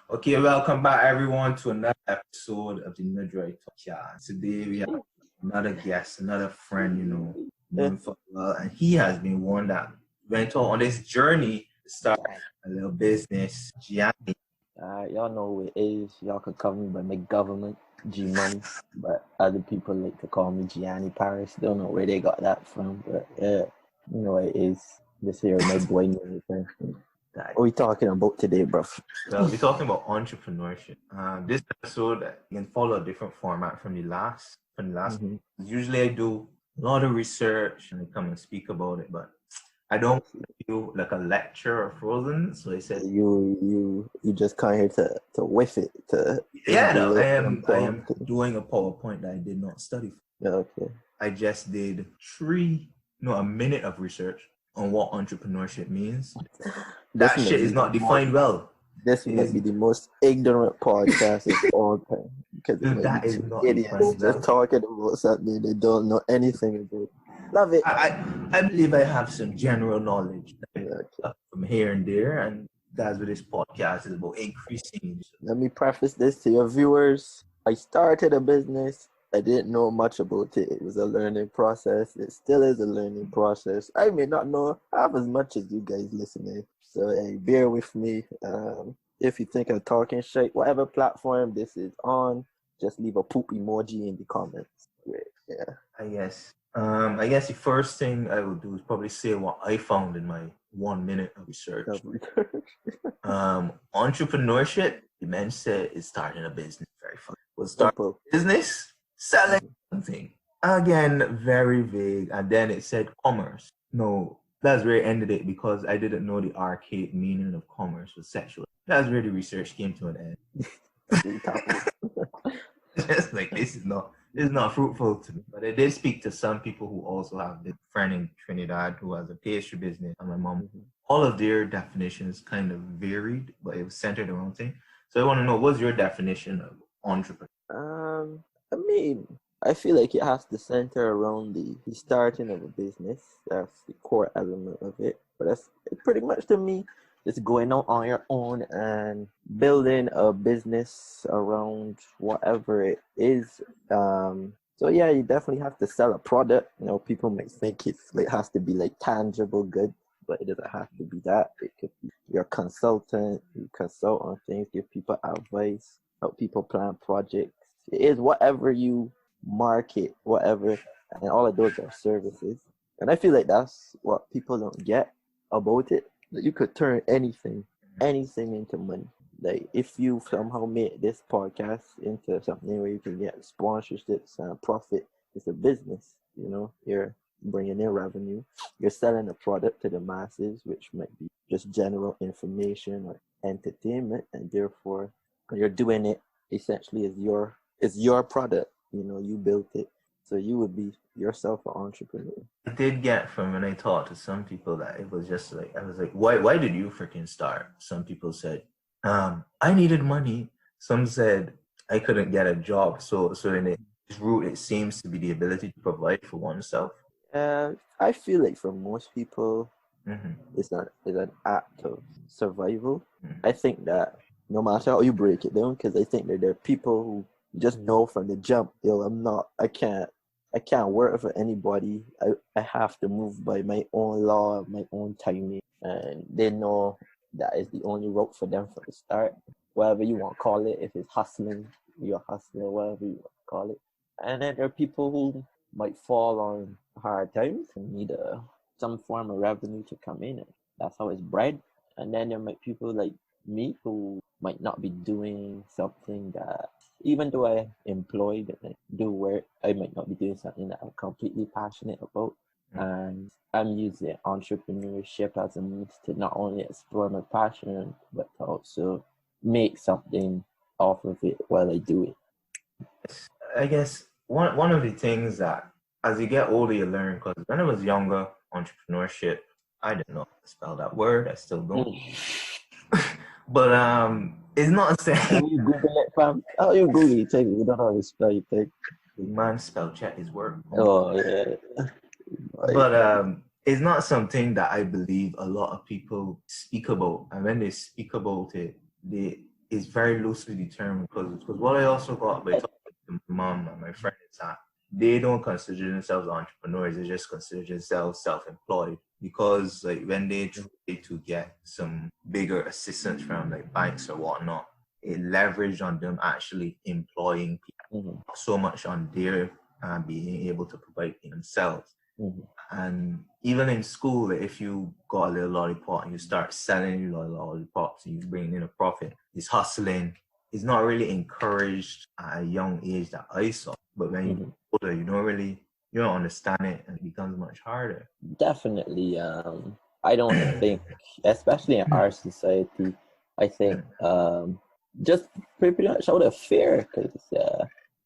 Okay, welcome back everyone to another episode of the Nuh Dry Talk. Yeah, today we have another guest, another friend, Yeah. known for well, and he has been one that went on this journey to start a little business. Gianni. Y'all know who it is. Y'all can call me by my government, G Money, but other people like to call me Gianni Parris. Don't know where they got that from, but yeah, you know what it is. This here, my boy. What are we talking about today, bro? Well, we're talking about entrepreneurship. This episode you can follow a different format from the last. Mm-hmm. Usually, I do a lot of research and I come and speak about it, but I don't feel like a lecture or frozen. So I said, You just come here to whiff it yeah, no, do I it am and doing a PowerPoint that I did not study for. Yeah, okay. I just did a minute of research on what entrepreneurship means. That shit is not defined well. This might be the most ignorant podcast of all time because it might That be is two not idiots defined well. just talking about something they don't know anything about. Love it. I believe I have some general knowledge Okay. from here and there, and that's what this podcast is about, increasing. Let me preface this to your viewers. I started a business. I didn't know much about it. It was a learning process. It still is a learning process. I may not know half as much as you guys listening. So hey, bear with me. If you think I'm talking shit, whatever platform this is on, just leave a poop emoji in the comments. Great. Yeah. I guess the first thing I will do is probably say what I found in my 1 minute of research. Entrepreneurship, the man said, is starting a business. Very fun. We'll start a business, selling something. Again, very vague. And then it said commerce. No, that's where it ended it because I didn't know the archaic meaning of commerce was sexual. That's where the research came to an end. Just like this is not fruitful to me. But I did speak to some people who also have a friend in Trinidad who has a pastry business, and my mom. Mm-hmm. All of their definitions kind of varied, but it was centered around thing. So I want to know, what's your definition of entrepreneur? I mean, I feel like it has to center around the starting of a business. That's the core element of it. But that's pretty much to me, just going out on your own and building a business around whatever it is. So yeah, you definitely have to sell a product. You know, people might think it has to be like tangible good, but it doesn't have to be that. It could be you're a consultant, you consult on things, give people advice, help people plan projects. It is whatever you market, whatever, and all of those are services. And I feel like that's what people don't get about it. That you could turn anything into money. Like if you somehow made this podcast into something where you can get sponsorships and profit, it's a business. You know, you're bringing in revenue. You're selling a product to the masses, which might be just general information or entertainment, and therefore you're doing it essentially it's your product. You know, you built it, so you would be yourself an entrepreneur. I did get from when I talked to some people that it was just like, I was like, why did you freaking start? Some people said, I needed money. Some said I couldn't get a job. So in its root, it seems to be the ability to provide for oneself. I feel like for most people, Mm-hmm. it's an act of survival. Mm-hmm. I think that no matter how you break it down, because I think that there are people who just know from the jump, I can't work for anybody. I have to move by my own law, my own timing, and they know that is the only route for them from the start. Whatever you want to call it, if it's hustling, you're hustling, whatever you want to call it. And then there are people who might fall on hard times and need some form of revenue to come in. And that's how it's bred. And then there might be people like me who might not be doing something that, even though I employed and do work, I might not be doing something that I'm completely passionate about. And I'm using entrepreneurship as a means to not only explore my passion, but to also make something off of it while I do it. I guess one of the things that as you get older you learn, because when I was younger, entrepreneurship, I didn't know how to spell that word. I still don't. But it's not saying. How you Google it, fam? How you Google it? Take it. You don't know how to spell it. Take. The man spell check his word. Oh yeah. But it's not something that I believe a lot of people speak about. And when they speak about it, is very loosely determined because what I also got by talking to my mom and my friend is that they don't consider themselves entrepreneurs. They just consider themselves self-employed because like when they try to get some bigger assistance from like banks or whatnot, it leveraged on them actually employing people so much on their being able to provide for themselves. And even in school, if you got a little lollipop and you start selling your lollipops and you bring in a profit, it's hustling. It's not really encouraged at a young age that I saw. But when you get older, you don't understand it and it becomes much harder. Definitely. I don't think, especially in our society, I think just pretty much out of fear, because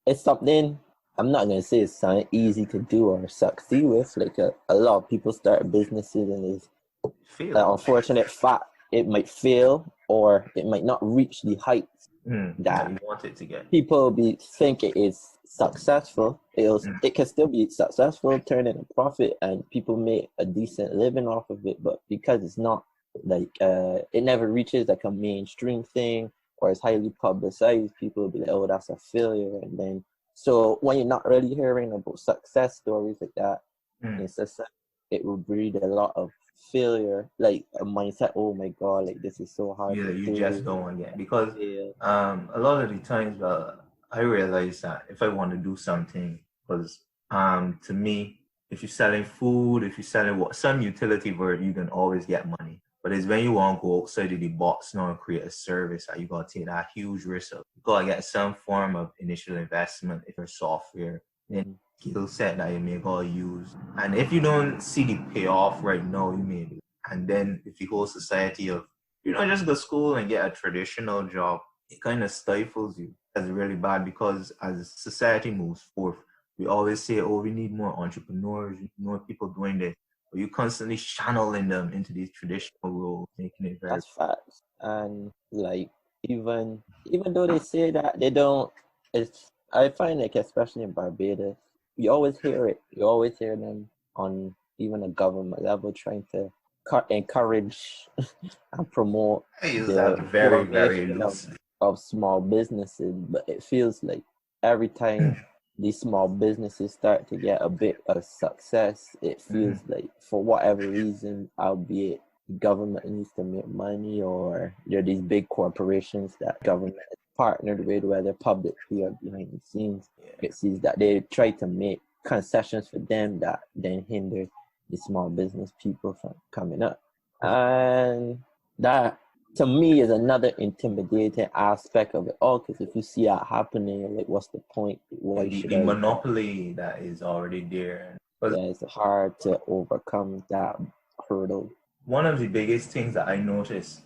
it's something, I'm not going to say it's something easy to do or succeed with. Like a lot of people start businesses and it's an unfortunate fact, it might fail or it might not reach the heights that you want it to get. People think it is successful. It can still be successful, turn in a profit, and people make a decent living off of it. But because it's not like it never reaches like a mainstream thing or it's highly publicized, people will be like, "Oh, that's a failure." And then so when you're not really hearing about success stories like that, it will breed a lot of failure, like a mindset. Oh my God, like this is so hard. Yeah, you just don't want to get because a lot of the times I realize that if I want to do something, because to me, if you're selling food, if you're selling some utility where you can always get money. But it's when you want to go outside of the box now and create a service that you gotta take that huge risk of. You gotta get some form of initial investment if you're software, then skill set that you may gotta use. And if you don't see the payoff right now, you may be. And then if the whole society of just go to school and get a traditional job, it kind of stifles you. That's really bad because as society moves forth, we always say, oh, we need more entrepreneurs, we need more people doing this. But you constantly channeling them into these traditional roles, making it very... That's facts. And like even though they say that they don't, I find like especially in Barbados, you always hear it. You always hear them on even a government level trying to encourage and promote the very, very formation of small businesses. But it feels like every time these small businesses start to get a bit of success, it feels like for whatever reason, albeit the government needs to make money or there are these big corporations that government is partnered with, whether publicly or behind the scenes, it seems that they try to make concessions for them that then hinder the small business people from coming up. And that to me is another intimidating aspect of it all, because if you see that happening, you're like, what's the point? Why should the monopoly that is already there. It's hard to overcome that hurdle. One of the biggest things that I noticed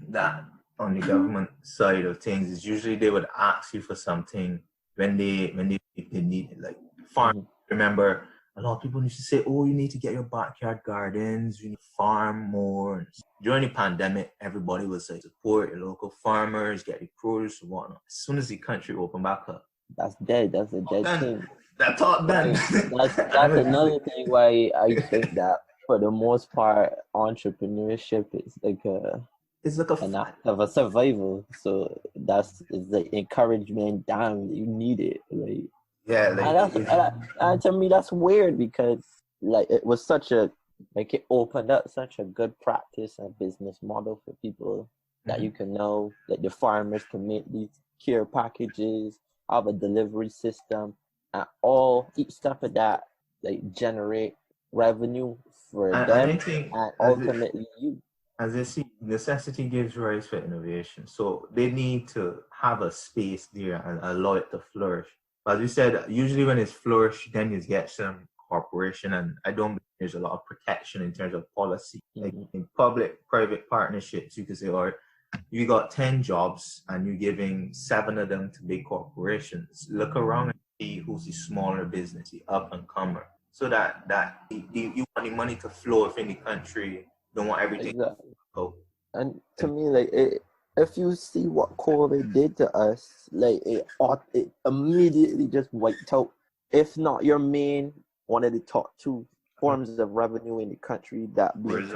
that on the government side of things is usually they would ask you for something when they need it, like farm. Remember, a lot of people used to say, oh, you need to get your backyard gardens, you need to farm more. During the pandemic, everybody was like, support your local farmers, get the produce and whatnot. As soon as the country opened back up, that's dead. That's a dead thing. That's all done. That's another thing why I think that for the most part, entrepreneurship is like an act of a survival. So it's the encouragement. Damn, you need it. Like, and to me that's weird because like it was it opened up such a good practice and business model for people that you can know that the farmers can make these care packages, have a delivery system, and each step of that like generate revenue for them and ultimately you. As they see, necessity gives rise for innovation. So they need to have a space there and allow it to flourish. As you said, usually when it's flourished, then you get some corporation, and I don't believe there's a lot of protection in terms of policy. Like in public-private partnerships, you could say, or you got 10 jobs and you're giving 7 of them to big corporations. Look around and see who's the smaller business, the up-and-comer. So that you want the money to flow within the country. Don't want everything to go. And to me, like if you see what COVID did to us, like it immediately just wiped out, if not your main, one of the top 2 forms of revenue in the country, that being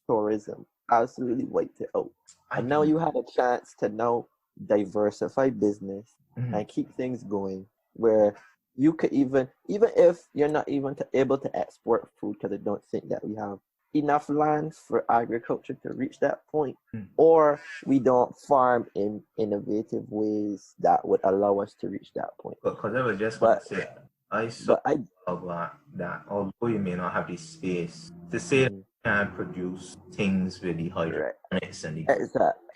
tourism, absolutely wiped it out. And now you had a chance to know diversified business and keep things going where you could even if you're not even able to export food because I don't think that we have enough land for agriculture to reach that point, or we don't farm in innovative ways that would allow us to reach that point. Because I was just going to say, I saw but I that although you may not have the space to say that you can produce things with the hydroponics and the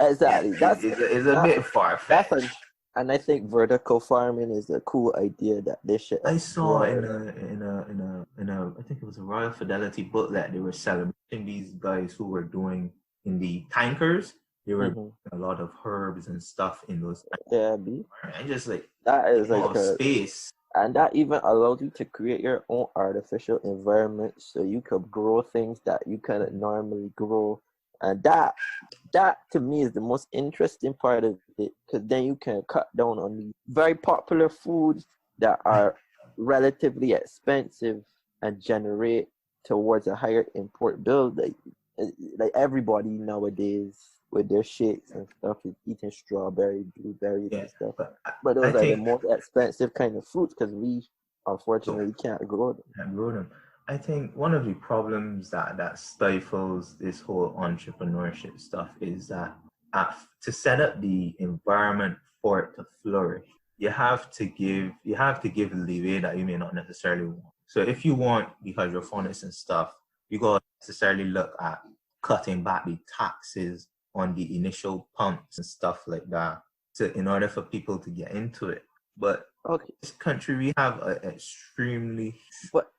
exactly it's a bit far-fetched. And I think vertical farming is a cool idea that they should. I saw in a I think it was a Royal Fidelity booklet, they were celebrating these guys who were doing in the tankers. They were doing a lot of herbs and stuff in those tankers. And just like that is like a space. And that even allows you to create your own artificial environment so you could grow things that you cannot normally grow. And that to me is the most interesting part of it, because then you can cut down on the very popular foods that are relatively expensive and generate towards a higher import bill. Like everybody nowadays with their shakes and stuff is eating strawberry, blueberries and stuff. But those are the most expensive kind of fruits because we unfortunately can't grow them. I think one of the problems that stifles this whole entrepreneurship stuff is that to set up the environment for it to flourish, you have to give leeway that you may not necessarily want. So if you want the hydroponics and stuff, you got to necessarily look at cutting back the taxes on the initial pumps and stuff like that in order for people to get into it. But this country, we have an extremely... But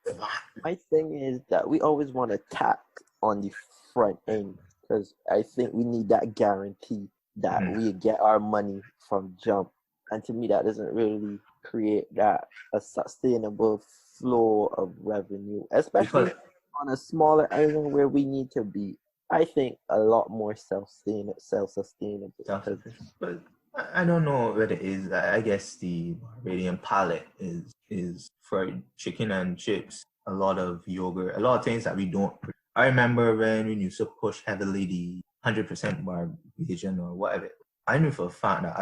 my thing is that we always want to tax on the front end because I think we need that guarantee that we get our money from jump. And to me, that doesn't really create a sustainable flow of revenue, especially on a smaller island where we need to be, I think, a lot more self-sustainable. But I don't know what it is. I guess the Barbadian palate is for chicken and chips, a lot of yogurt, a lot of things that we don't. I remember when we used to push heavily the 100% Barbadian or whatever. I knew for a fact that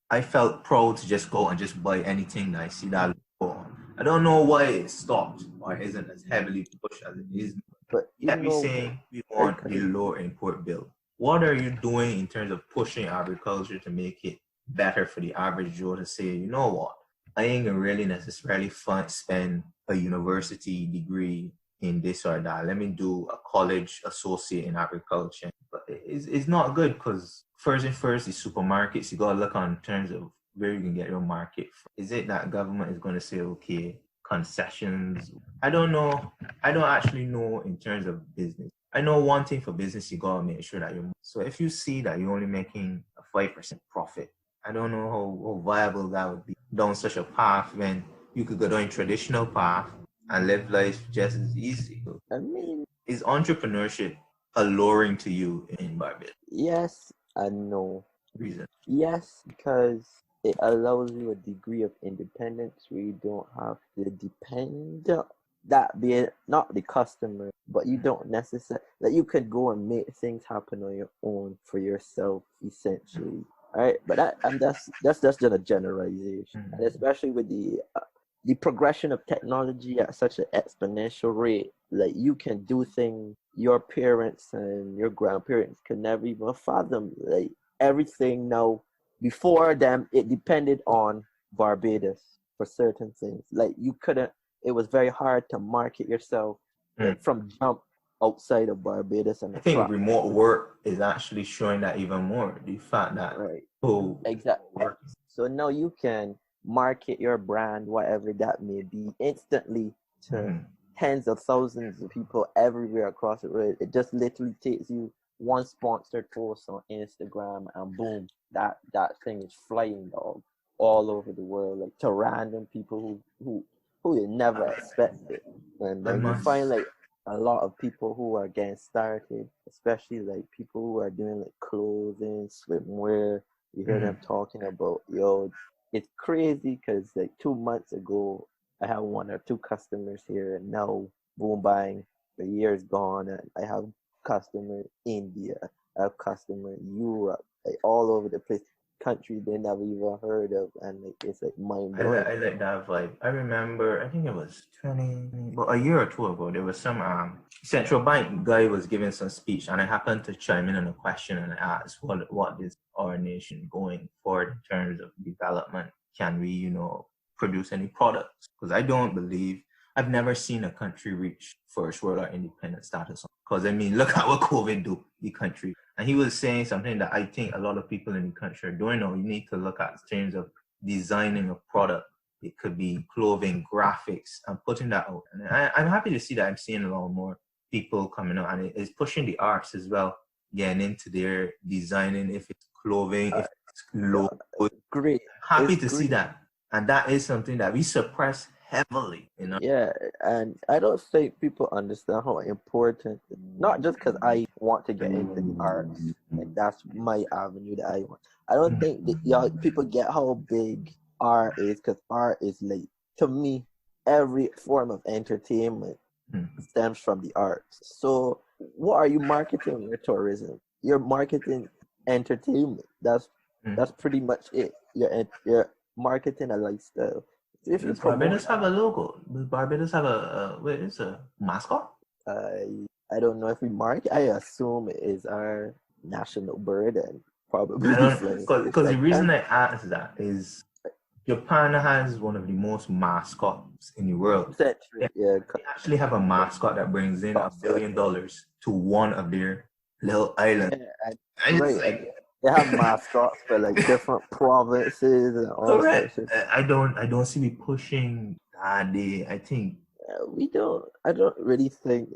I felt proud to just go and just buy anything that I see that logo on. I don't know why it stopped or isn't as heavily pushed as it is. But yet we saying we want a lower import bill. What are you doing in terms of pushing agriculture to make it better for the average Joe to say, you know what, I ain't gonna really necessarily spend a university degree in this or that. Let me do a college associate in agriculture. But it's not good because first, the supermarkets, you gotta look on terms of where you can get your market from. Is it that government is gonna say, okay, concessions? I don't know. I don't actually know in terms of business. I know one thing for business, you gotta make sure that so if you see that you're only making a 5% profit, I don't know how viable that would be down such a path when you could go down a traditional path and live life just as easy. I mean, is entrepreneurship alluring to you in Barbados? Yes and no. Reason? Yes, because it allows you a degree of independence where you don't have to depend, that being not the customer, but you don't necessarily, that you could go and make things happen on your own for yourself, essentially. Right, but that's just a generalization, and especially with the progression of technology at such an exponential rate, like you can do things your parents and your grandparents could never even fathom. Like everything now, before them, it depended on Barbados for certain things. Like you couldn't. It was very hard to market yourself from jump outside of Barbados. And I think remote work is actually showing that even more. The fact that exactly. So now you can market your brand, whatever that may be, instantly to tens of thousands of people everywhere across the world. It just literally takes you one sponsored post on Instagram, and boom, that thing is flying, dog, all over the world, like to random people who you never expected. And then you find like a lot of people who are getting started, especially like people who are doing like clothing, swimwear. You hear them talking about, it's crazy because like 2 months ago, I had 1 or 2 customers here, and now, boom, bang, the year's gone, and I have customers in India, I have customers in Europe, like all over the place. country they never even heard of, and like it's like mind I, blowing. I like that vibe. I remember, I think it was well, a year or two ago, there was some central bank guy was giving some speech, and I happened to chime in on a question and I asked, what is our nation going forward in terms of development? Can we, produce any products? Because I don't believe, I've never seen a country reach first world or independent status. Because, I mean, look at what COVID do, the country. And he was saying something that I think a lot of people in the country are doing now. You need to look at terms of designing a product. It could be clothing, graphics, and putting that out. And I'm happy to see that I'm seeing a lot more people coming out, and it's pushing the arts as well, getting into their designing, if it's clothing, if it's logos. Great. Happy to see that. And that is something that we suppress heavily. Yeah, and I don't think people understand how important, not just because I want to get into the arts, like that's my avenue that I want. I don't think that people get how big art is, because art is like, to me, every form of entertainment stems from the arts. So what are you marketing your tourism? You're marketing entertainment. That's pretty much it. You're marketing a lifestyle. Does Barbados have a logo? Does Barbados have a mascot? I don't know if we market. I assume it is our national bird, and probably because the reason I ask that is Japan has one of the most mascots in the world. They actually have a mascot that brings in $1 billion to one of their little islands. Yeah, they have mascots for like different provinces and all sorts of. I don't see me pushing that. I think we don't. I don't really think.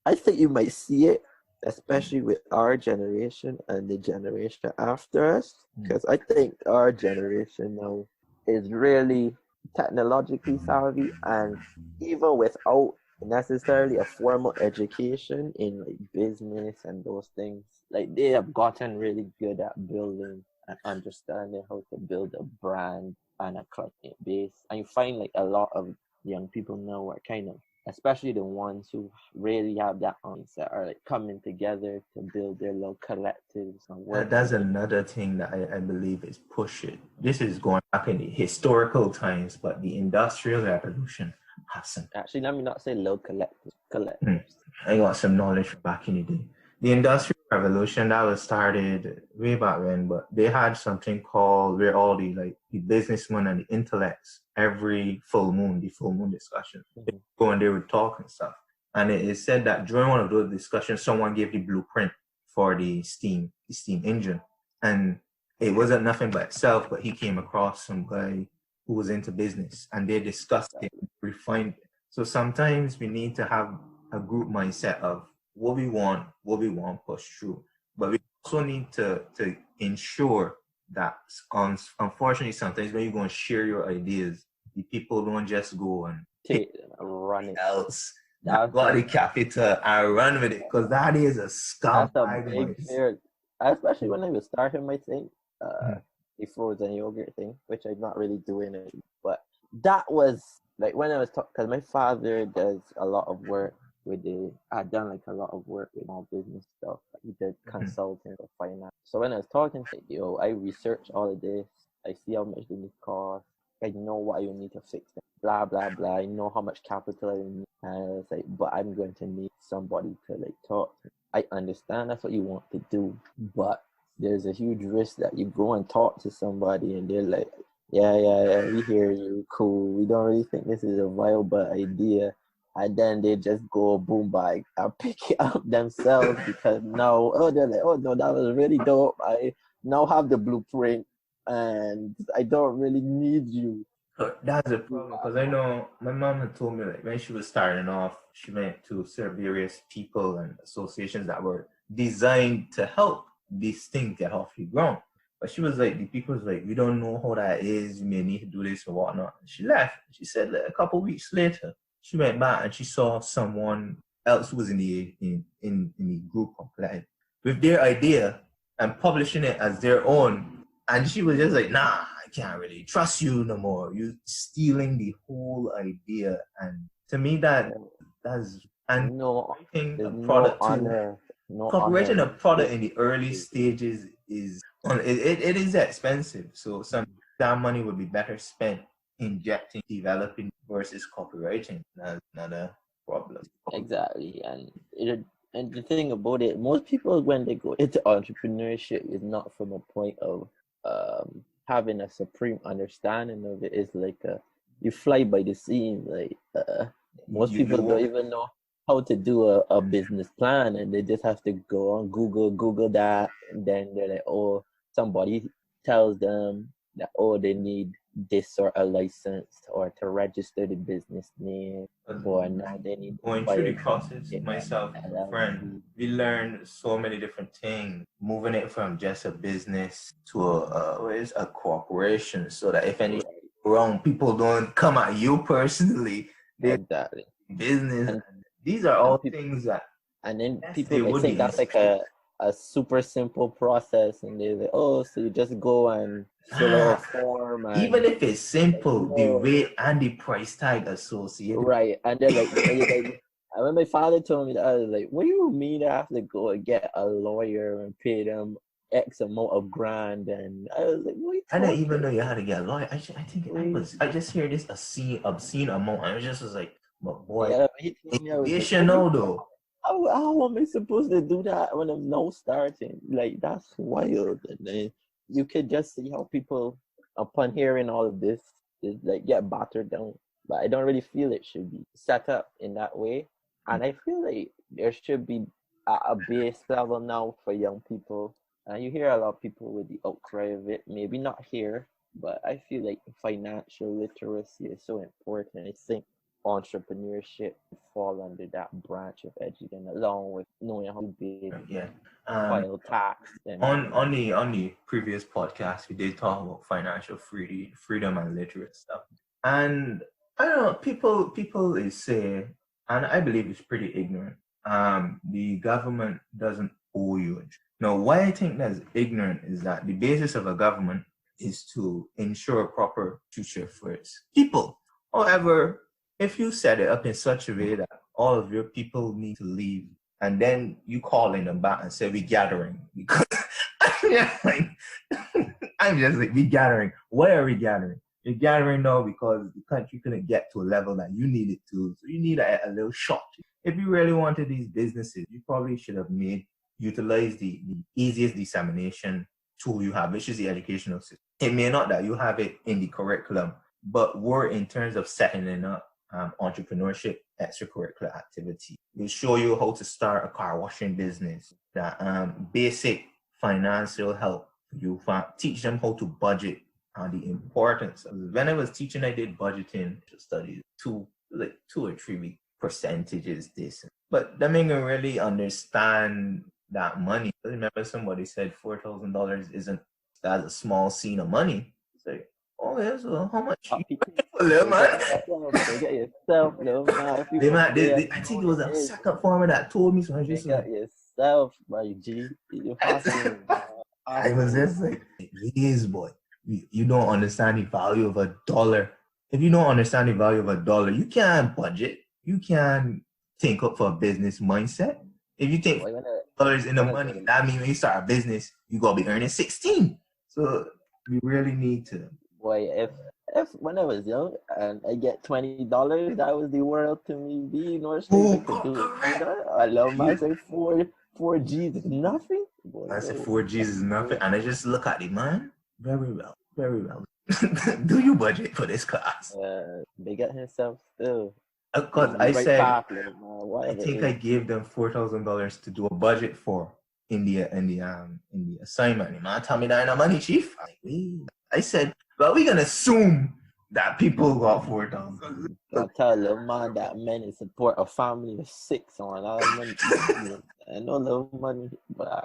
I think you might see it, especially with our generation and the generation after us, because I think our generation now is really technologically savvy, and even without necessarily a formal education in like business and those things, like they have gotten really good at building and understanding how to build a brand and a client base. And you find like a lot of young people now are kind of, especially the ones who really have that mindset, are like coming together to build their little collectives and work. That's another thing that I believe is pushing. This is going back in the historical times, but the Industrial Revolution hasn't. Actually, let me not say little collectives. I got some knowledge from back in the day. The Industrial Revolution, that was started way back when, but they had something called where all the businessmen and the intellects, every full moon, the full moon discussion, they go and they would talk and stuff. And it is said that during one of those discussions, someone gave the blueprint for the steam engine. And it wasn't nothing by itself, but he came across some guy who was into business, and they discussed it, refined it. So sometimes we need to have a group mindset of what we want, push through. But we also need to ensure that, unfortunately, sometimes when you go and share your ideas, the people don't just go and run it else. That got the capital and run with it, because that is a scam. That's a big fear, especially when I was starting my thing, the frozen yogurt thing, which I'm not really doing it. But that was like when I was talking, because my father does a lot of work I'd done like a lot of work with all business stuff. He did consulting for finance. So when I was talking to I research all of this. I see how much they need to cost. I know what I need to fix them. Blah blah blah. I know how much capital I need. And I was like, but I'm going to need somebody to like talk to. I understand that's what you want to do, but there's a huge risk that you go and talk to somebody and they're like, yeah, we hear you, cool. We don't really think this is a viable idea. And then they just go boom bag and pick it up themselves because they're like, oh no, that was really dope. I now have the blueprint and I don't really need you. That's a problem, because I know my mom had told me, like, when she was starting off, she went to various people and associations that were designed to help this thing get off the ground. But she was like, the people was like, we don't know how that is. You may need to do this or whatnot. She left. She said like, a couple of weeks later, she went back and she saw someone else who was in the group compliant with their idea and publishing it as their own. And she was just like, nah, I can't really trust you no more. You're stealing the whole idea. And to me, that's and copyrighting a product in the early stages is It is expensive. So some that money would be better spent injecting, developing versus copywriting. That's another problem. Exactly, and the thing about it, most people when they go into entrepreneurship is not from a point of having a supreme understanding of it. It's like you fly by the scene. Like most You people don't do even know how to do a business plan, and they just have to go on Google that, and then they're like, oh, somebody tells them that they need this sort of license or to register the business name, or now they need to going through file the for process. the Myself, a friend, LLC. we learned so many different things, moving it from just a business to a corporation, so that if anything Right, wrong, people don't come at you personally. They exactly. business. And These are all and people things that and then yes, people they they would think be. that's like a super simple process, and they're like, oh, so you just go and fill out a form Even and if it's simple, the no, rate and the price tag associated. right. And they're like, and you're like, and when my father told me that, I was like, what do you mean I have to go and get a lawyer and pay them X amount of grand? And I was like, what are you I didn't even talking know you had to get a lawyer. I think about? I just hear this obscene amount. I was just was like, but boy, Yeah, he told me, I was like, what are you inspirational though. how am I supposed to do that when I'm now starting? Like, that's wild. And then you could just see how people, upon hearing all of this, is like get battered down. But I don't really feel it should be set up in that way. And I feel like there should be a base level now for young people. And you hear a lot of people with the outcry of it, maybe not here, but I feel like financial literacy is so important. I think entrepreneurship fall under that branch of education, along with knowing how to bid, Yeah. file tax, and On the previous podcast, we did talk about financial freedom and literate stuff. And I don't know, people is say, and I believe it's pretty ignorant. The government doesn't owe you. Now, why I think that's ignorant is that the basis of a government is to ensure a proper future for its people. However, if you set it up in such a way that all of your people need to leave, and then you call in them back and say, we gathering, because yeah, like, I'm just like, we gathering. Why are we gathering? You're gathering now because the country couldn't get to a level that you needed to. So you need a little shot. If you really wanted these businesses, you probably should have utilized the easiest dissemination tool you have, which is the educational system. It may not that you have it in the curriculum, but we're in terms of setting it up, entrepreneurship, extracurricular activity. We'll show you how to start a car washing business, that basic financial help. You teach them how to budget and the importance. When I was teaching, I did budgeting studies, 2 or 3 week percentages this. But they make them really understand that money. I remember somebody said $4,000 isn't that's a small scene of money. It's like, oh yeah, so how much? Little man. They get yourself, little man. If you want to I think it was a second farmer that told me, so I just get like, yourself, my G. You hustling. I was just like, please, boy, you don't understand the value of a dollar. If you don't understand the value of a dollar, you can't budget. You can't think up for a business mindset. If you think dollars in the money, that means when you start a business, you gotta be earning 16. So we really need to. Boy, if when I was young and I get $20, that was the world to me. Being no stranger could do it. I love my say four G's is nothing. Boy, I said 4G's is nothing, and I just look at the man. Very well, very well. Do you budget for this class? They got himself still. Because I said, path, I think I gave them $4,000 to do a budget for in the assignment. The man tell me that ain't no money, chief. I said, well, we're gonna assume that people got 4,000. I tell a little man that men support a family of 6 on a lot of money. I know little money, but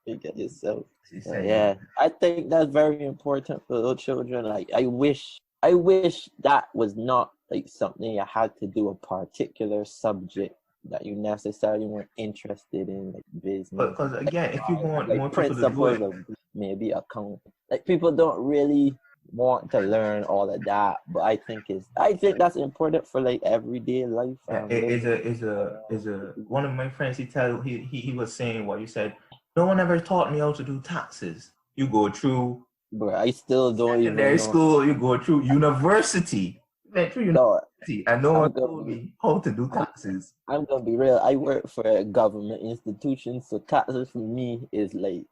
you get yourself. Yeah, I think that's very important for little children. Like, I wish that was not like something you had to do a particular subject that you necessarily weren't interested in, like business. Because again, if you want like more people to do it, of maybe account, like people don't really want to learn all of that, but I think that's important for like everyday life. One of my friends, he was saying what you said. No one ever taught me how to do taxes. you go through Bro, I still don't secondary even know. school, you go through university. Went through No, university, and no I'm one gonna told be, me how to do I'm, taxes. I'm gonna be real. I work for a government institution, so taxes for me is like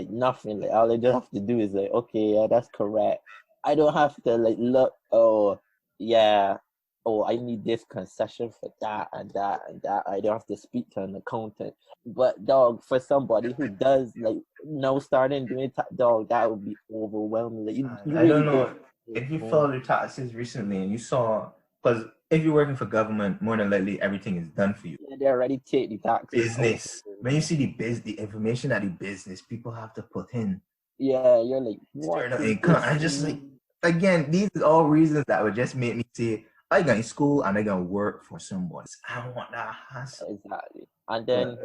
nothing. Like all I just have to do is like, okay, yeah, that's correct. I don't have to like look. Oh, yeah. Oh, I need this concession for that and that and that. I don't have to speak to an accountant. But dog, for somebody who does like now starting doing dog, that would be overwhelming. Like you I really don't don't. know if you filed your taxes recently and you saw, because if you're working for government, more than likely everything is done for you. Yeah, they already take the taxes out. Business, when you see the information that the business people have to put in, Yeah, you're like, what external is income, I this? just like, again, these are all reasons that would just make me say, I got in school and I got to work for someone. I don't want that hassle. Exactly. And then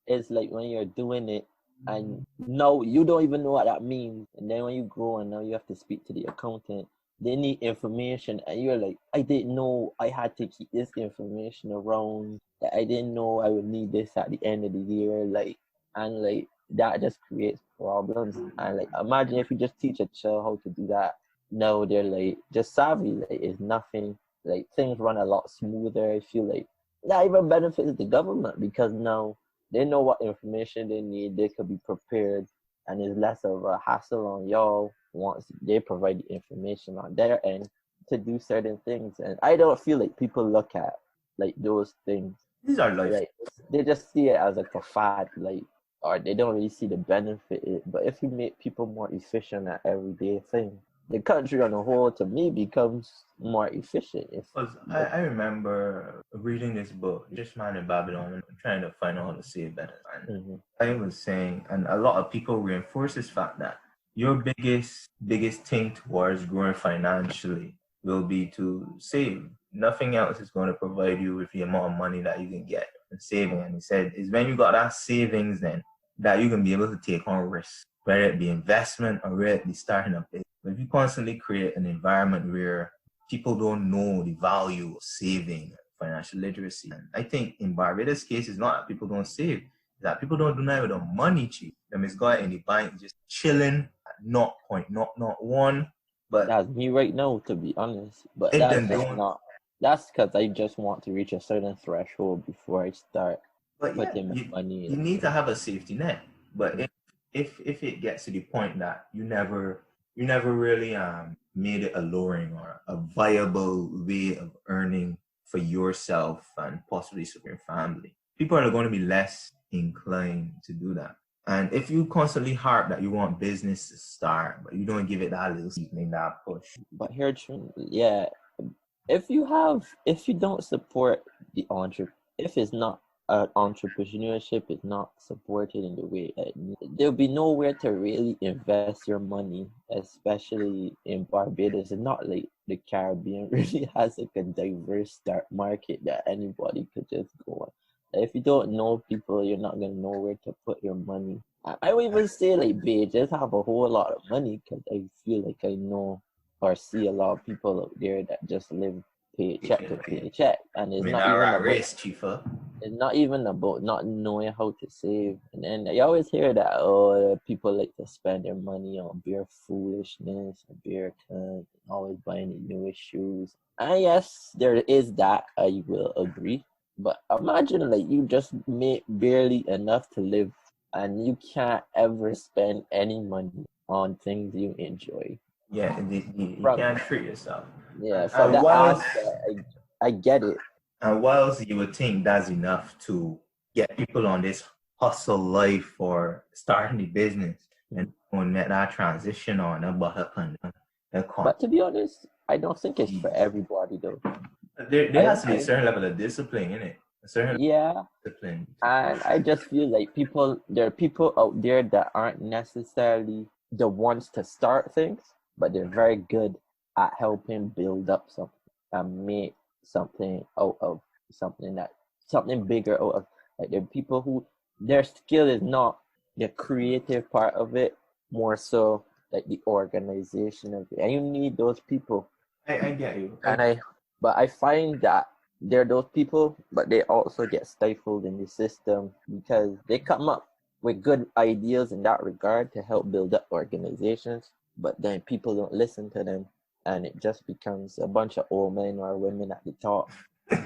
it's like when you're doing it and no, you don't even know what that means. And then when you go and now you have to speak to the accountant, they need information and you're like, I didn't know I had to keep this information around. That I didn't know I would need this at the end of the year. Like, and like that just creates problems. And like imagine if you just teach a child how to do that. No, they're like just savvy, like it's nothing. Like things run a lot smoother. I feel like that even benefits the government because now they know what information they need. They could be prepared, and it's less of a hassle on y'all once they provide the information on their end to do certain things. And I don't feel like people look at like those things. These are life. Like they just see it as like a fad, like or they don't really see the benefit in it. But if you make people more efficient at everyday things, the country on the whole to me becomes more efficient. If I remember reading this book, Just Man in Babylon, and trying to find out how to save better. And I was saying, and a lot of people reinforce this fact that your biggest thing towards growing financially will be to save. Nothing else is going to provide you with the amount of money that you can get from saving. And he said, it's when you got that savings then that you can be able to take on risks, whether it be investment or whether it be starting a business. But if you constantly create an environment where people don't know the value of saving, financial literacy, and I think in Barbados' case, it's not that people don't save, it's that people don't do that with the money cheap. Them is got in the bank just chilling at 0.001. But that's me right now, to be honest. But if that's them just don't, not. That's because I just want to reach a certain threshold before I start but yeah, putting my money you in. need to have a safety net. But if it gets to the point that you never really made it alluring or a viable way of earning for yourself and possibly for your family, people are going to be less inclined to do that. And if you constantly harp that you want business to start, but you don't give it that little seasoning, that push. But here, yeah, if you don't support the if it's not entrepreneurship is not supported in the way there'll be nowhere to really invest your money, especially in Barbados. And not like the Caribbean really has like a diverse stock market that anybody could just go on. If you don't know people, you're not gonna know where to put your money. I would even say like babe, just have a whole lot of money because I feel like I know or see a lot of people out there that just live paycheck to paycheck, and it's not even about race, Chifa. It's not even about not knowing how to save. And then you always hear that people like to spend their money on bare foolishness and bare cunt, always buying the newest shoes. And yes, there is that, I will agree. But imagine like you just make barely enough to live and you can't ever spend any money on things you enjoy. Yeah, you can't treat yourself. Yeah, from that aspect, I get it. And whilst you would think that's enough to get people on this hustle life or starting the business and on that transition on a button. But to be honest, I don't think it's for everybody though. There has to be a certain level of discipline in it. A certain level of discipline. And I just feel like there are people out there that aren't necessarily the ones to start things, but they're very good at helping build up something and make something out of something bigger out of. Like there are people who their skill is not the creative part of it, more so like the organization of it. And you need those people. I get you. But I find that they're those people, but they also get stifled in the system because they come up with good ideas in that regard to help build up organizations, but then people don't listen to them, and it just becomes a bunch of old men or women at the top,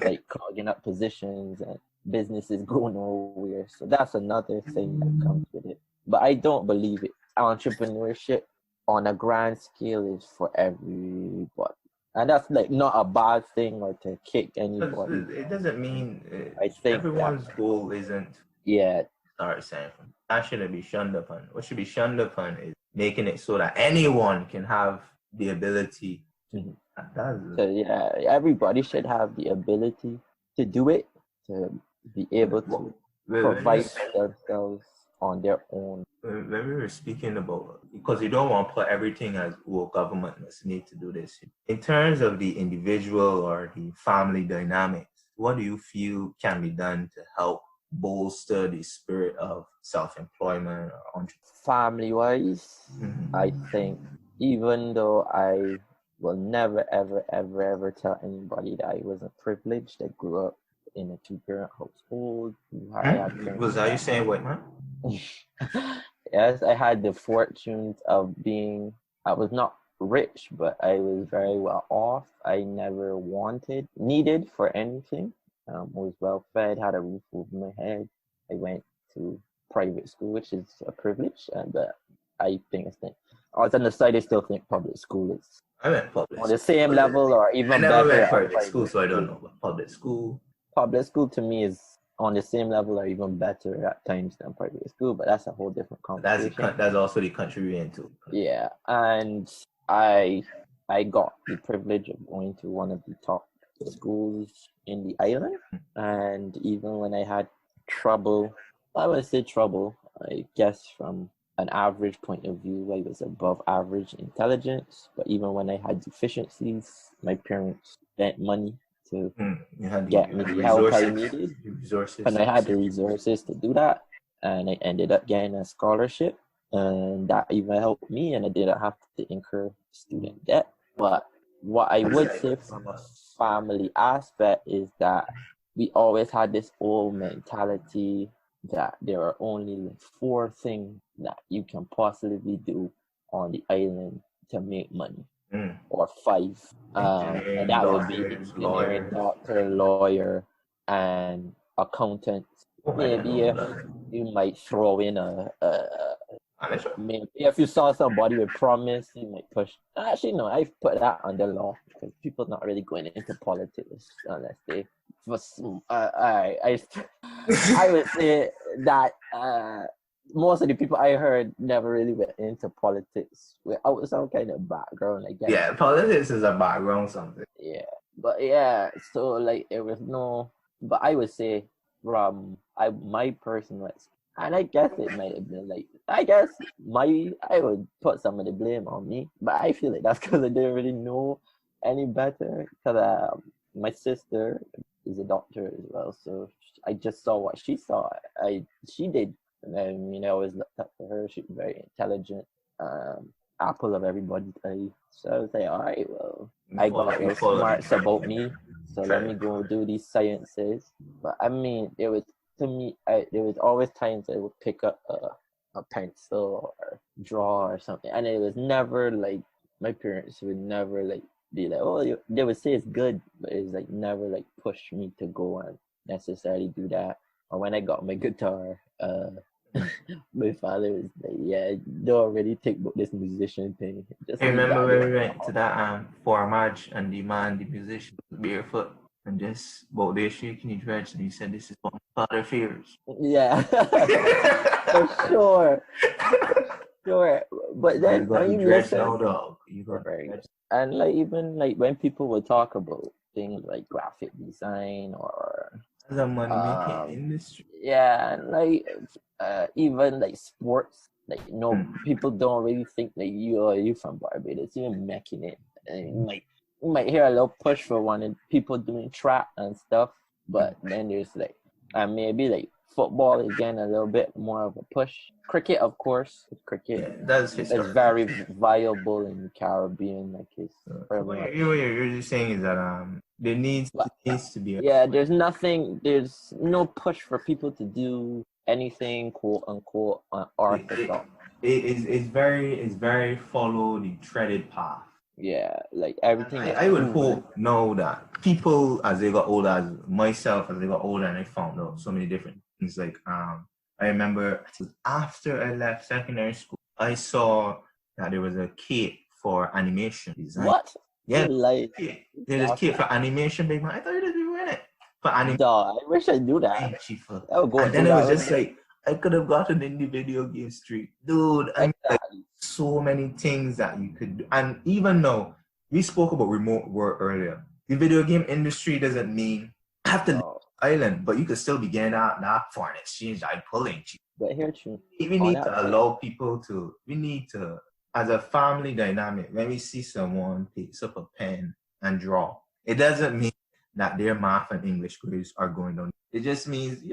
like clogging up positions, and businesses go nowhere. So that's another thing that comes with it. But I don't believe it. Entrepreneurship on a grand scale is for everybody. And that's like not a bad thing or to kick anybody. It doesn't mean I think everyone's goal isn't start saying that shouldn't be shunned upon. What should be shunned upon is making it so that anyone can have the ability. So yeah, everybody should have the ability to do it, to be able to provide themselves on their own. When we were speaking about, because you don't want to put everything as, well, government must need to do this. In terms of the individual or the family dynamics, what do you feel can be done to help bolster the spirit of self-employment or entrepreneurship? Family-wise, I think, even though I will never, ever, ever, ever tell anybody that I wasn't privileged, I grew up in a two-parent household. Was that you saying what, man? Yes, I had the fortune of I was not rich, but I was very well off. I never needed for anything. Was well fed, had a roof over my head. I went to private school, which is a privilege, but I think on the side, I still think public school is on the same level or even better. I never went private school, so I don't know. But public school to me is on the same level or even better at times than private school, but that's a whole different conversation. That's also the country we're into. Yeah, and I got the privilege of going to one of the top schools in the island, and even when I had trouble, I would say trouble, I guess from an average point of view, I was above average intelligence, but even when I had deficiencies, my parents spent money to get me the help I needed, and I had the resources to do that, and I ended up getting a scholarship, and that even helped me, and I didn't have to incur student debt. But what I would say from a family aspect is that we always had this old mentality that there are only 4 things that you can possibly do on the island to make money. Or 5. And that would be engineer, doctor, lawyer, and accountant. Maybe if you might throw in maybe if you saw somebody with promise, you might push. Actually, no, I put that under law because people not really going into politics unless they. I would say that most of the people I heard never really went into politics without some kind of background, I guess. Yeah, politics is a background something. Yeah, but yeah, so like it was no. But I would say from my personal experience, and I guess it might have been like, I would put some of the blame on me, but I feel like that's because I didn't really know any better. Because my sister is a doctor as well, so I just saw what she saw. She did, and I mean, I always looked up to her. She was very intelligent, apple of everybody's eye. So I was like, all right, well, I got your smarts about me, so let me go do these sciences. But I mean, to me, there was always times I would pick up a pencil or draw or something, and it was never like, my parents would never like be like, oh, they would say it's good, but it's like never like push me to go and necessarily do that. Or when I got my guitar, my father was like, yeah, don't really take this musician thing. I remember when we went to that format and the musician barefoot and just about there shaking his dreads, and he said, this is what my father fears. Yeah. For sure. But then you listen, and like even like when people would talk about things like graphic design or the money making industry, yeah, and like even like sports, like people don't really think that you from Barbados, you're making it. And you might hear a little push for one and people doing track and stuff, but then there's like maybe like Football is getting a little bit more of a push. Cricket, of course, cricket that's is historic. very viable in the Caribbean. Like it's very What much. you're just saying is that there needs to be there's no push for people to do anything quote unquote unorthodox. It's very follow the treaded path. Yeah, like everything. I would hope know that people as they got older, as myself as they got older, and I found out so many different things. Like I remember after I left secondary school, I saw that there was a kit for animation design. What? Yeah, like there's a kit for animation, big man. I thought you didn't even it for animation. I wish I knew that. And then it was just like I could have gotten in the video game street, dude. I mean, like, so many things that you could do. And even though we spoke about remote work earlier, the video game industry doesn't mean have to leave the island, but you could still be getting out that foreign exchange, I pulling. But here, we need to allow people to. We need to, as a family dynamic, when we see someone picks up a pen and draw, it doesn't mean that their math and English grades are going down. It just means,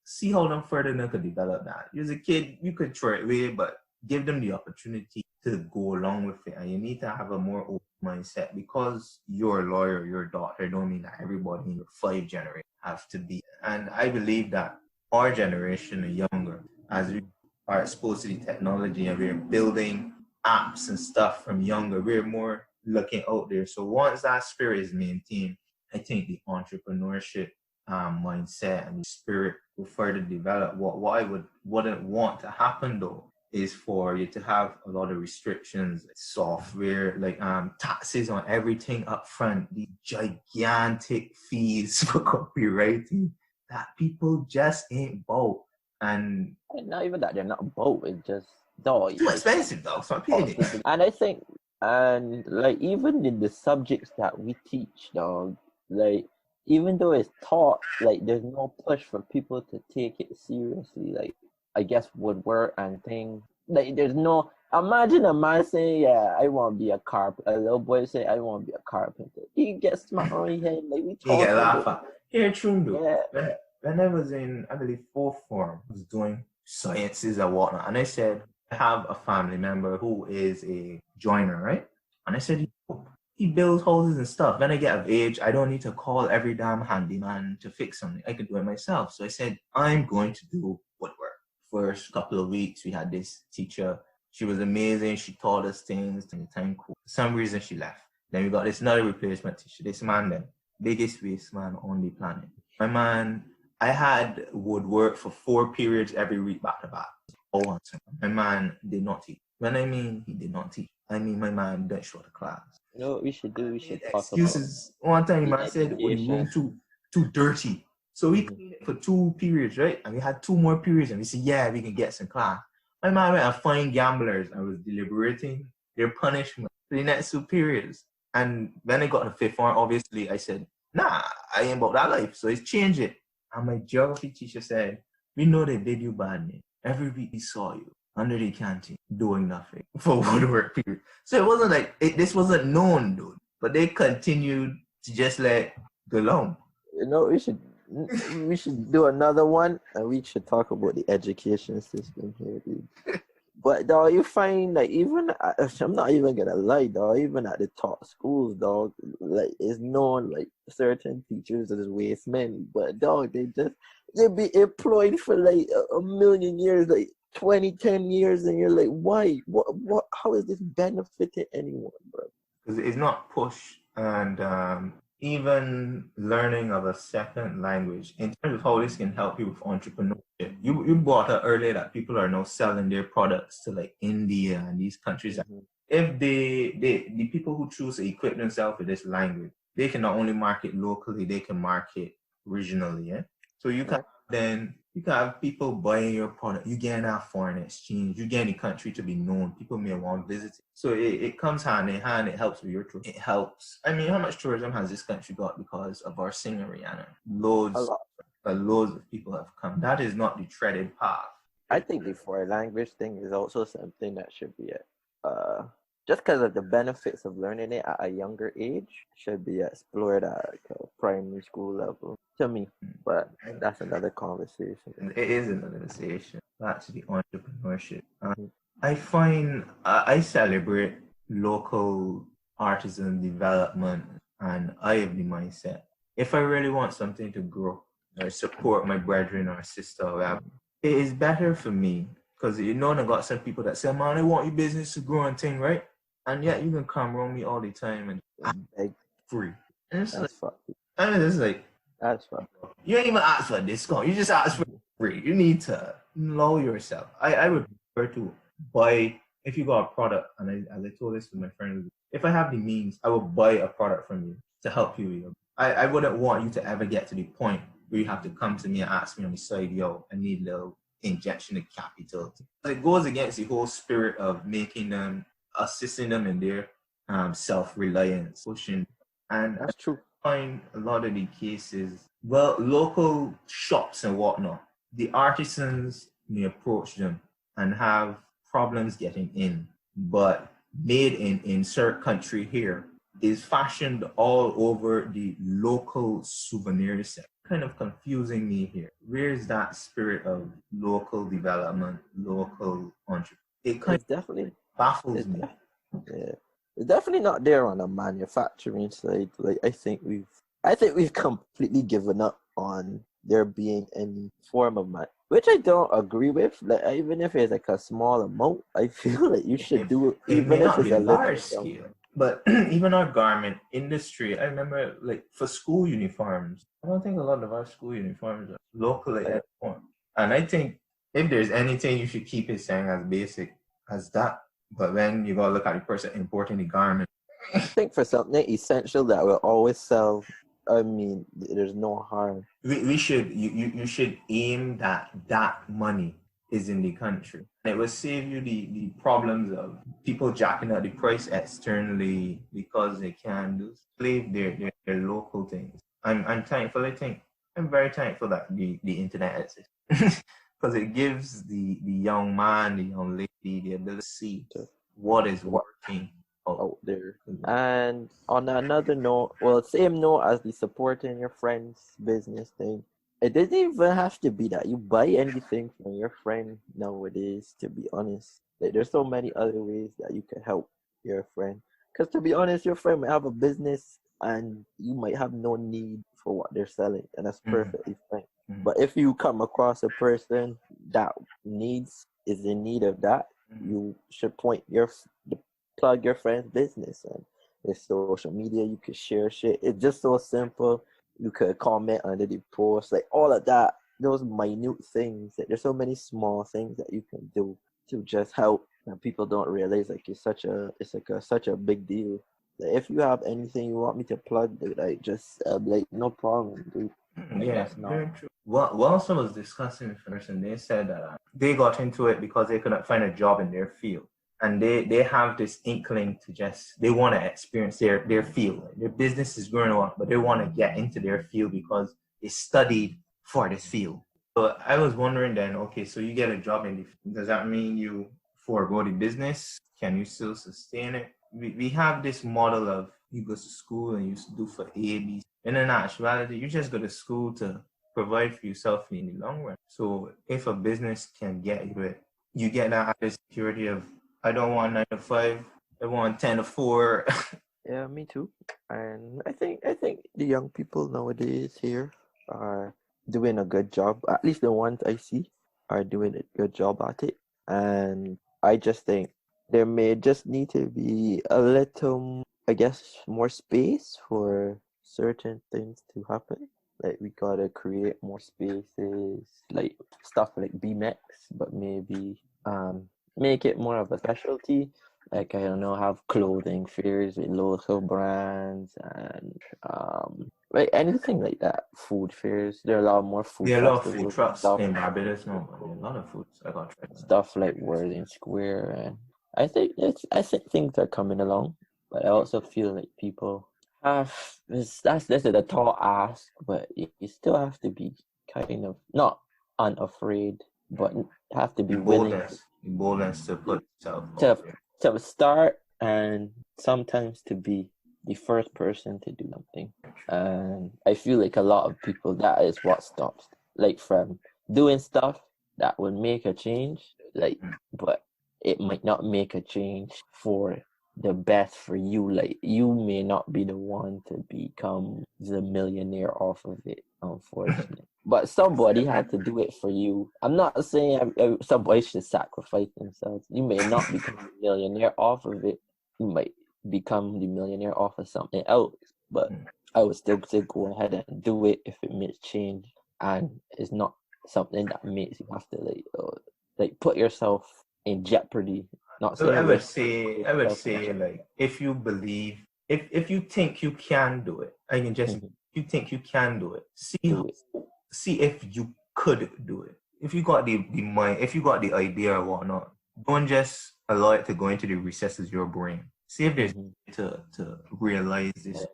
see how them further they could develop that. As a kid, you could throw it away, but give them the opportunity to go along with it. And you need to have a more open mindset because you're a lawyer, you're a doctor, don't mean that everybody in your 5 generation have to be. And I believe that our generation and younger, as we are exposed to the technology and we're building apps and stuff from younger, we're more looking out there. So once that spirit is maintained, I think the entrepreneurship mindset and the spirit will further develop. What I wouldn't want to happen though is for you to have a lot of restrictions, software, like taxes on everything up front, the gigantic fees for copywriting that people just ain't bought. And not even that they're not bought, it's just too expensive though. So I'm paying it. And I think, and like even in the subjects that we teach, dog, like even though it's taught, like there's no push for people to take it seriously. Like I guess woodwork and things. Like there's no. Imagine a man saying, "Yeah, I want to be a carpenter." A little boy say, "I want to be a carpenter." He gets smacked on his head. Like we talk. You get laughed at. Here, true though. Yeah. When I was in, I believe, 4th form, I was doing sciences and whatnot, and I said, I have a family member who is a joiner, right? And I said, he builds houses and stuff. When I get of age, I don't need to call every damn handyman to fix something. I can do it myself. So I said, I'm going to do woodwork. First couple of weeks, we had this teacher. She was amazing. She taught us things. And the time cool. For some reason, she left. Then we got this another replacement teacher. This man then, biggest waste man on the planet. My man, I had woodwork for 4 periods every week back to back. Oh, my man did not teach. When I mean he did not teach, I mean my man didn't show the class. You know what we should do? We should talk excuses. One time, man said, "Oh, the room too dirty." So we cleaned it for 2 periods, right? And we had 2 more periods, and we said, "Yeah, we can get some class." My man went and find gamblers and was deliberating their punishment for the next 2 periods. And when I got to 5th form, obviously, I said, "Nah, I ain't about that life." So it's changed it. And my geography teacher said, "We know they did you bad, man. Every week we saw you under the canteen doing nothing for woodwork period." So it wasn't like this wasn't known, dude. But they continued to just let go along. You know, we should do another one, and we should talk about the education system here, dude. But dog, you find like even I'm not even gonna lie, dog. Even at the top schools, dog, like it's known like certain teachers are just waste men. But dog, they be employed for like a million years, like 10 years, and you're like, why? What? How is this benefiting anyone, bro? Because it's not push, and even learning of a second language in terms of how this can help you with entrepreneurship. You brought up earlier that people are now selling their products to like India and these countries. Mm-hmm. If the people who choose to equip themselves with this language, they can not only market locally, they can market regionally. Yeah. So you can have people buying your product. You get that foreign exchange. You get the country to be known. People may want to visit. So it comes hand in hand. It helps with your tourism. It helps. I mean, how much tourism has this country got because of our singer Rihanna? Loads of people have come. That is not the treaded path. I think the foreign language thing is also something that should be just because of the benefits of learning it at a younger age, should be explored at like a primary school level to me. But that's another conversation. It is another conversation. Actually, entrepreneurship. Mhm. I find I celebrate local artisan development, and I have the mindset. If I really want something to grow, or support my brethren or sister or whatever, it is better for me because you know I got some people that say, "Man, I want your business to grow and thing, right?" And yet you can come around me all the time and Beg. free. And it's like, That's fucked. I mean, it's like That's fucked. you ain't even ask for a discount. You just ask for free. You need to know yourself. I would prefer to buy, if you got a product, and as I told this to my friend, if I have the means, I will buy a product from you to help you with your. I wouldn't want you to ever get to the point where you have to come to me and ask me on the side, yo, I need a little injection of capital. It goes against the whole spirit of making them, assisting them in their self-reliance, pushing. And That's true. find a lot of the cases, well, local shops and whatnot, the artisans may approach them and have problems getting in, but made in insert country here is fashioned all over the local souvenir set. Kind of confusing me here. Where's that spirit of local development, local entrepreneurship? It kind It's definitely of baffles me. Yeah, it's definitely not there on the manufacturing side. Like I think we've completely given up on there being any form of which I don't agree with. Like even if it's like a small amount, I feel like you should do it, It may even if not it's be a little large scale, but even our garment industry, I remember like for school uniforms, I don't think a lot of our school uniforms are locally formed. And I think if there's anything you should keep it saying as basic as that, but then you gotta look at the person importing the garment. I think for something essential that will always sell, I mean, there's no harm. We should you should aim that money is in the country. And it will save you the problems of people jacking up the price externally because they can do slave their local things. I'm thankful. I'm very thankful that the internet exists because it gives the young man, the young lady, the ability to see what is working out there. And on another note, well, same note as the supporting your friend's business thing, it doesn't even have to be that you buy anything from your friend nowadays, to be honest. Like, there's so many other ways that you can help your friend. Because to be honest, your friend might have a business and you might have no need for what they're selling, and that's perfectly fine. But if you come across a person that is in need of that, you should plug your friend's business, and it's social media. You could share shit. It's just so simple. You could comment under the post, like all of that. Those minute things. Like, there's so many small things that you can do to just help, and people don't realize like it's such a big deal. Like, if you have anything you want me to plug, dude, like just like no problem, dude. Like, yeah, very true. Well, also was discussing with a person, they said that they got into it because they couldn't find a job in their field. And they have this inkling to they want to experience their field. Their business is growing up, but they want to get into their field because they studied for this field. So I was wondering then, okay, so you get a job in the field. Does that mean you forego the business? Can you still sustain it? We have this model of you go to school and you do for A, B. In actuality, you just go to school to provide for yourself in the long run. So if a business can get you it, you get that added security of, I don't want 9 to 5. I want 10 to 4. Yeah, me too. And I think the young people nowadays here are doing a good job. At least the ones I see are doing a good job at it. And I just think there may just need to be a little, I guess, more space for certain things to happen. Like, we gotta create more spaces, like stuff like BMX, but maybe make it more of a specialty. Like, I don't know, have clothing fairs with local brands and like anything like that. Food fairs. There are a lot more food There are a lot of festivals food trucks stuff. in Barbados now. There are a lot of foods. I got tried. Stuff like Whirling Square, and I think things are coming along. But I also feel like people have this is a tall ask, but you still have to be kind of not unafraid, but have to be willing boldness to put yourself to start and sometimes to be the first person to do something. And I feel like a lot of people, that is what stops, like from doing stuff that would make a change, like, but it might not make a change for the best for you. Like, you may not be the one to become the millionaire off of it, unfortunately. But somebody had to do it for you. I'm not saying somebody should sacrifice themselves. You may not become a millionaire off of it. You might become the millionaire off of something else. But I would still say go ahead and do it if it makes change, and it's not something that makes you have to like put yourself in jeopardy. Not So saying risk. I would say like if you believe, if you think you can do it, I can just you think you can do it. See if you could do it. If you got the mind, if you got the idea or whatnot, don't just allow it to go into the recesses of your brain. See if there's to realize this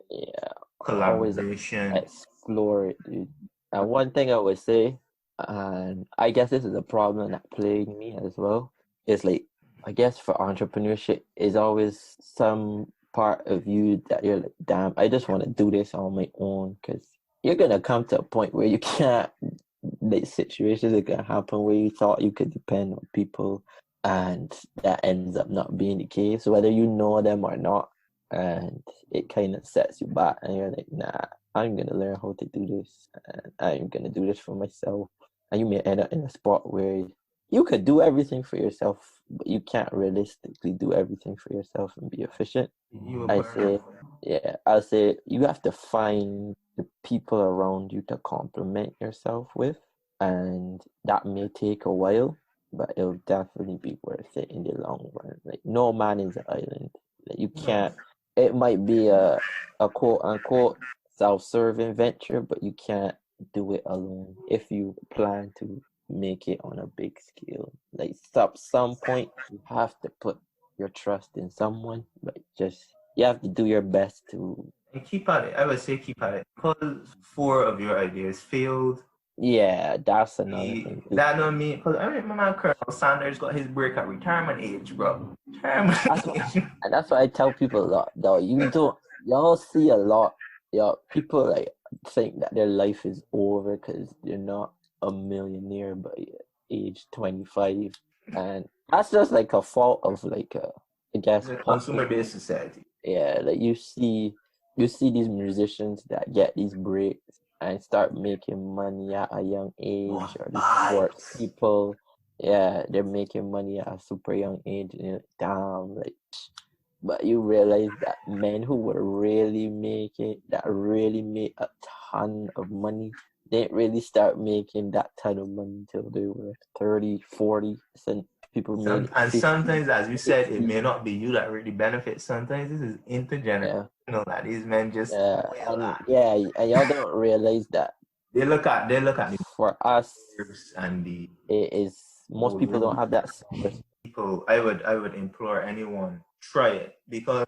collaboration. Always explore it, dude. And one thing I would say, and I guess this is a problem that plagued me as well, is like, I guess for entrepreneurship is always some part of you that you're like, damn, I just want to do this on my own, because you're gonna come to a point where you can't. Like, situations are gonna happen where you thought you could depend on people, and that ends up not being the case, whether you know them or not, and it kind of sets you back, and you're like, nah, I'm gonna learn how to do this, and I'm gonna do this for myself. And you may end up in a spot where you could do everything for yourself, but you can't realistically do everything for yourself and be efficient. I'll say you have to find the people around you to complement yourself with, and that may take a while, but it'll definitely be worth it in the long run. Like, no man is an island. Like, you can't. It might be a quote unquote self-serving venture, but you can't do it alone if you plan to make it on a big scale. Like, some point you have to put your trust in someone, but just you have to do your best to. And keep at it. I would say keep at it. Because 4 of your ideas failed. Yeah, that's another thing. That don't mean, because I remember my man Colonel Sanders got his break at retirement age, bro. And that's what I tell people a lot, though. Y'all see a lot. People like think that their life is over because they're not a millionaire by age 25, and that's just like a fault of like I guess consumer-based society. Yeah, like you see these musicians that get these breaks and start making money at a young age, or these sports people, they're making money at a super young age, and you're like, damn, like. But you realize that men who would really make it, that really make a ton of money, didn't really start making that ton of money until they were 30, 40. People made and sometimes, as you said, it may not be you that really benefits. Sometimes this is intergenerational. That these men just and y'all don't realize that they look at the for us, and it is most people don't have that. People, I would implore anyone, try it, because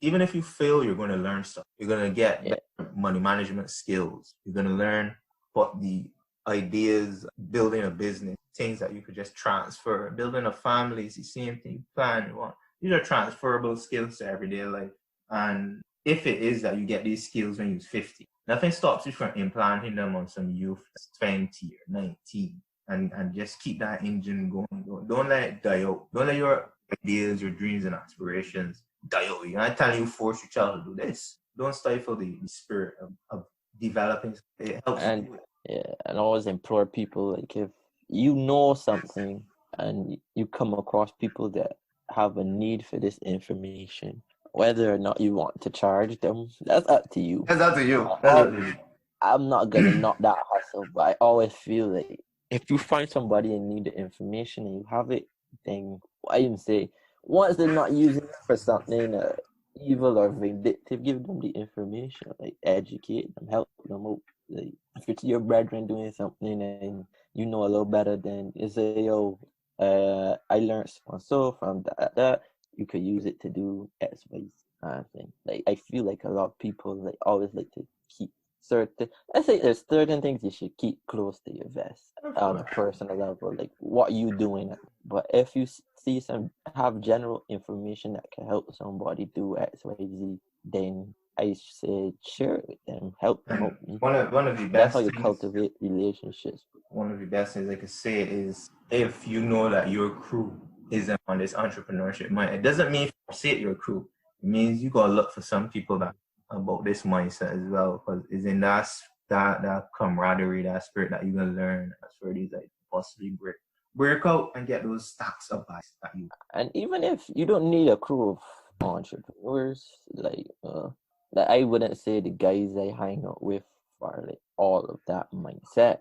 even if you fail, you're going to learn stuff. You're going to get better money management skills. You're going to learn what the ideas, building a business, things that you could just transfer. Building a family is the same thing. Plan. These are transferable skills to everyday life. And if it is that you get these skills when you're 50, nothing stops you from implanting them on some youth that's 20 or 19. And just keep that engine going. Don't let it die out. Don't let your ideas, your dreams, and aspirations die out. You're not telling you force your child to do this. Don't stifle the spirit of developing. It helps. And always implore people, like, if you know something and you come across people that have a need for this information, whether or not you want to charge them, that's up to you. I'm not gonna knock that hustle, but I always feel like if you find somebody and need the information and you have it, then I even say, once they're not using it for something evil or vindictive, give them the information, like educate them, help them out. Like, if it's your brethren doing something and you know a little better, then you say, yo, I learned so from that, you could use it to do X, Y, thing. Like, I feel like a lot of people like always like to keep I say there's certain things you should keep close to your vest on a personal level, like what you doing But if you see have general information that can help somebody do X, Y, Z, then I say share it with them, help them out. One of the That's how best you things, cultivate relationships. one of the best things I could say is if you know that your crew isn't on this entrepreneurship mind, it doesn't mean forsake your crew. It means you gotta look for some people that about this mindset as well, because it's in that camaraderie, that spirit that you're gonna learn. That's where these like possibly break out and get those stacks of advice that you. And even if you don't need a crew of entrepreneurs, like I wouldn't say the guys I hang out with are like all of that mindset,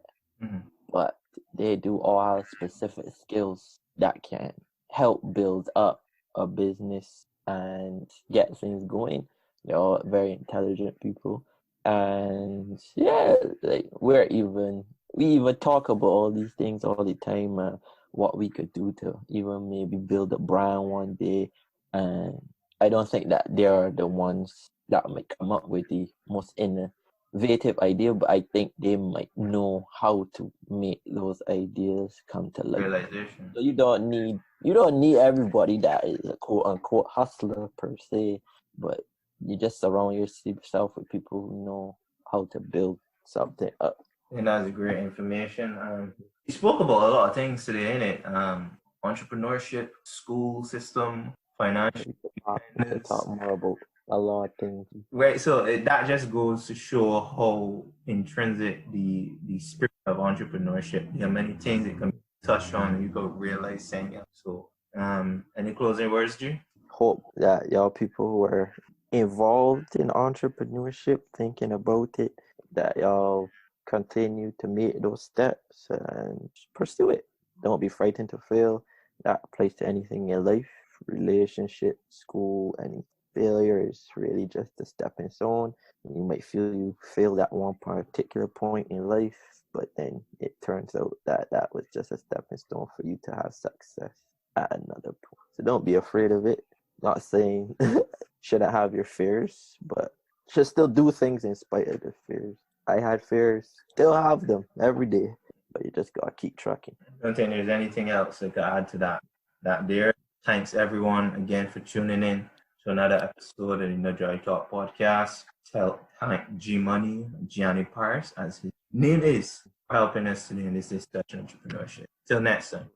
but they do all have specific skills that can help build up a business and get things going. They're all very intelligent people, and yeah, like we even talk about all these things all the time. What we could do to even maybe build a brand one day. And I don't think that they are the ones that might come up with the most innovative idea, but I think they might know how to make those ideas come to life. Realization. So you don't need everybody that is a quote unquote hustler per se, but you just surround yourself with people who know how to build something up. And that's great information. We spoke about a lot of things today, innit? Entrepreneurship, school system, financial We could talk more about a lot of things. Right, so that just goes to show how intrinsic the spirit of entrepreneurship. There are many things it can be touched on, and you could realize saying it. So, any closing words, G? Hope that y'all people who are involved in entrepreneurship, thinking about it, that y'all continue to make those steps and pursue it. Don't be frightened to fail. That applies to anything in life, relationship, school, any failure is really just a stepping stone. You might feel you failed at one particular point in life, but then it turns out that that was just a stepping stone for you to have success at another point. So don't be afraid of it. Not saying shouldn't have your fears, but should still do things in spite of the fears. I had fears, still have them every day, but you just gotta keep trucking. I don't think there's anything else I could add to that there. Thanks everyone again for tuning in to another episode of the Nuh Dry Talk podcast. Thank G Money, Gianni Parris, as his name is, for helping us today in this discussion of entrepreneurship. Till next time.